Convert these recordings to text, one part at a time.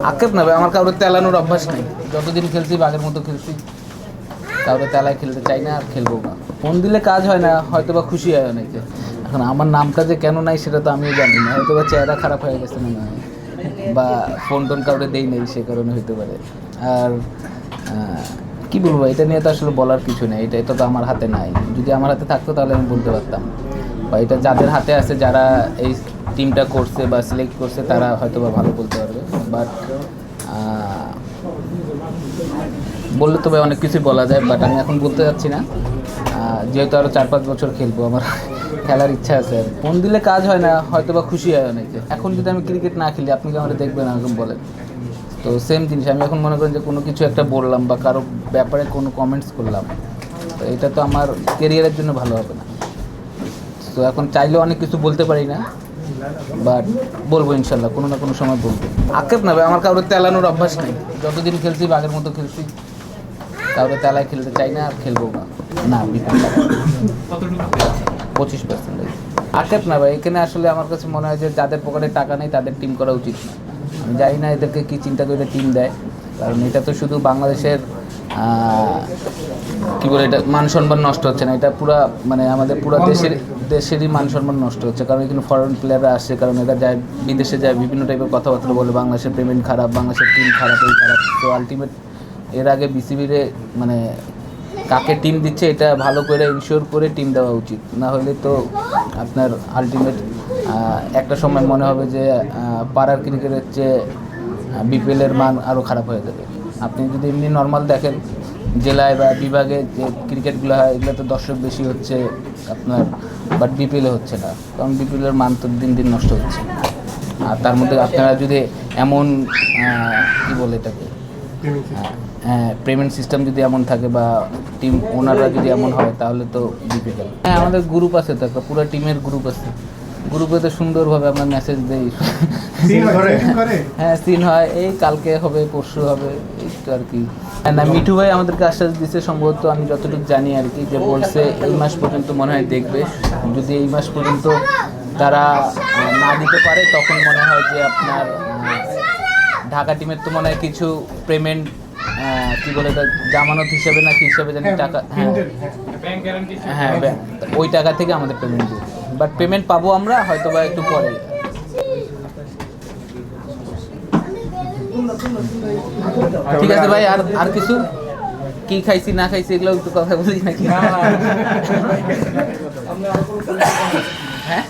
আক্ষেপ না ভাই, আমার কারোর তেলানোর অভ্যাস নেই। যতদিন খেলছি বাঘের মতো খেলছি, কারোর তেলায় খেলতে চাই না আর খেলবো না। ফোন দিলে কাজ হয় না, হয়তো বা খুশি হয় অনেকে। এখন আমার নামটা যে কেন নাই সেটা তো আমিও জানি না, হয়তো বা চেহারা খারাপ হয়ে গেছে মনে হয়, বা ফোন টোন কাউরে দেই নেই সে কারণে হইতে পারে। আর কি বলবো, এটা নিয়ে তো আসলে বলার কিছু নেই, এটা তো আমার হাতে নাই। যদি আমার হাতে থাকতো তাহলে আমি বলতে পারতাম, বা এটা যাদের হাতে আছে, যারা এই টিমটা করছে বা সিলেক্ট করছে, তারা হয়তো বা ভালো বলতে পারবে। বাট বললে তবে অনেক কিছুই বলা যায়, বাট আমি এখন বলতে যাচ্ছি না। যেহেতু আরও 4-5 বছর খেলবো, আমার খেলার ইচ্ছা আছে। আর ফোন দিলে কাজ হয় না, হয়তো বা খুশি হয় অনেকে। এখন যদি আমি ক্রিকেট না খেলি, আপনি কি আমার দেখবেন এরকম বলেন? তো সেম জিনিস, আমি এখন মনে করেন যে কোনো কিছু একটা বললাম বা কারো ব্যাপারে কোনো কমেন্টস করলাম, তো এটা তো আমার কেরিয়ারের জন্য ভালো হবে না। তো এখন চাইলেও অনেক কিছু বলতে পারি না, বাট বলবো ইনশাল্লাহ, কোনো না কোনো সময় বলবো। আক্ষেপ না ভাই, আমার কারোর তেলানোর অভ্যাস নেই। যতদিন খেলছি বাঘের মতো খেলছি, কাউরে তেলায় খেলতে চাই না আর খেলবো না। না, 25%। আক্ষেপ না ভাই, এখানে আসলে আমার কাছে মনে হয় যে যাদের পকেটে টাকা নেই তাদের টিম করা উচিত না। আমি জানি না এদেরকে কী চিন্তা করে টিম দেয়, কারণ এটা তো শুধু বাংলাদেশের কী বলে, এটা মান সম্মান নষ্ট হচ্ছে না, এটা পুরা মানে আমাদের পুরো দেশেরই মান সম্মান নষ্ট হচ্ছে। কারণ এখানে ফরেন প্লেয়াররা আসে, কারণ এরা যায় বিদেশে, যায় বিভিন্ন টাইপের কথাবার্তা বলে, বাংলাদেশের পেমেন্ট খারাপ, বাংলাদেশের টিম খারাপ, এই খারাপ। তো আলটিমেট এর আগে বিসিবিরে মানে কাকে টিম দিচ্ছে এটা ভালো করে ইনশিওর করে টিম দেওয়া উচিত। না হলে তো আপনার আলটিমেট একটা সময় মনে হবে যে পাড়ার ক্রিকেটের চেয়ে বিপিএলের মান আরও খারাপ হয়ে যাবে। আপনি যদি এমনি নর্মাল দেখেন, জেলায় বা বিভাগে যে ক্রিকেটগুলো হয়, এগুলো তো দর্শক বেশি হচ্ছে আপনার, বাট বিপিএলে হচ্ছে না, কারণ বিপিএলের মান তো দিন দিন নষ্ট হচ্ছে। আর তার মধ্যে আপনারা যদি এমন কী বলে এটাকে, হ্যাঁ, পেমেন্ট সিস্টেম যদি এমন থাকে বা টিম ওনাররা যদি এমন হয়, তাহলে তো ডিফিকাল্ট। হ্যাঁ, আমাদের গ্রুপ আছে তো, একটা পুরো টিমের গ্রুপ আছে। গ্রুপে তো সুন্দরভাবে আমরা মেসেজ দিই। হ্যাঁ, সিন হয়, এই কালকে হবে, পরশু হবে, এই তো আর কি। না, মিঠু ভাই আমাদেরকে আশ্বাস দিচ্ছে সম্ভবত, আমি যতটুকু জানি আর কি, যে বলছে এই মাস পর্যন্ত মনে হয় দেখবে। যদি এই মাস পর্যন্ত তারা না দিতে পারে, তখন মনে হয় যে আপনার ঢাকা টিমের তো মনে হয় কিছু পেমেন্ট কী বলে, জামানত হিসেবে না কি হিসেবে জানি টাকা, হ্যাঁ হ্যাঁ, ওই টাকা থেকে আমাদের পেমেন্ট দিবে। বাট পেমেন্ট পাবো আমরা হয়তো বা একটু পরে। ঠিক আছে ভাই, আর আর কিছু কি খাইছি না খাইছি এগুলো একটু কথা বলি নাকি? হ্যাঁ,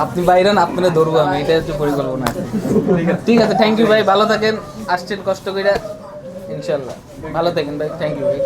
আপনি বাইরে না, আপনারা ধরবো আমি, এটা হচ্ছে পরিকল্পনা। ঠিক আছে, থ্যাংক ইউ ভাই, ভালো থাকেন, আসছেন কষ্ট করে, ইনশাল্লাহ ভালো থাকেন ভাই, থ্যাংক ইউ ভাই।